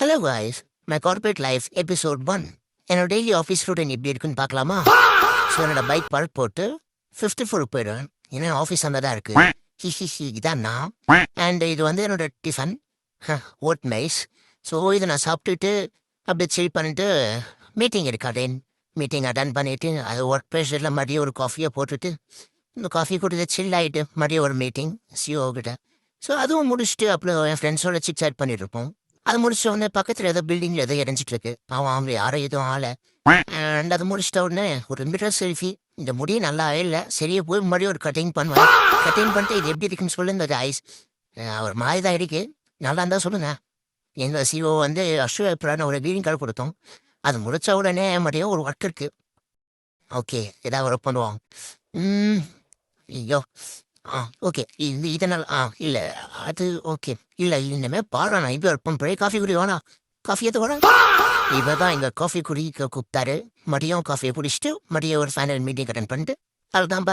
Hello guys, my corporate life episode 1. என்னோட daily office ரூட்டின் எப்படி இருக்குன்னு பார்க்கலாமா? ஸோ என்னோட பைக் பார்க் போட்டு 54 போயிடுவேன். ஏன்னா ஆஃபீஸ் அந்த தான் இருக்கு. இதான் நான். அண்ட் இது வந்து என்னோட டிஃபன் ஓட் மைஸ். ஸோ இதை நான் சாப்பிட்டுட்டு அப்படியே சில் பண்ணிட்டு மீட்டிங் இருக்காதேன். மீட்டிங் அட்டன் பண்ணிட்டு அது ஒர்க் ப்ரெஷரில் மதியம் ஒரு காஃபியை போட்டுட்டு இந்த காஃபி கொடுத்து சில் ஆகிட்டு மதியம் ஒரு மீட்டிங் சிஓ கிட்ட. ஸோ அதுவும் முடிச்சுட்டு அப்புறம் என் ஃப்ரெண்ட்ஸோட சிக் சாட் பண்ணிட்டு இருப்போம். அது முடிச்ச உடனே பக்கத்தில் ஏதோ பில்டிங்கில் ஏதோ இறஞ்சிட்டு இருக்கு. அவங்க யாரும் எதுவும் ஆளை. அண்ட் அது முடிச்சிட்ட உடனே ஒரு மிரர் செல்ஃபி. இந்த முடியும் நல்லா இல்லை, சரியா போய் மறுபடியும் ஒரு கட்டிங் பண்ணுவேன். கட்டிங் பண்ணிட்டு இது எப்படி இருக்குன்னு சொல்லுங்க. இந்த ஐஸ் ஒரு மாதிரி தான் இருக்கு, நல்லா இருந்தால் சொல்லுங்க. எங்கள் சிஓ வந்து அஸ்வரான ஒரு கிரீன் கார்டு கொடுத்தோம். அது முடிச்ச உடனே மறுபடியும் ஒரு ஒர்க் இருக்கு. ஓகே, ஏதாவது ஒர்க் பண்ணுவோம். ஐயோ ஓகே, இதனால் இல்லை அது ஓகே இல்லை இனிமே பாடுறா. நான் இப்போ இருப்போம் போய் காஃபி குடி வேணா, காஃபி எது வேணா. இவ தான் எங்கள் காஃபி குடிக்க கூப்பிட்டாரு. மதியம் காஃபியை குடிச்சிட்டு மதியம் ஒரு ஃபைனல் மீட்டிங் அட்டன் பண்ணிட்டு அதுதான்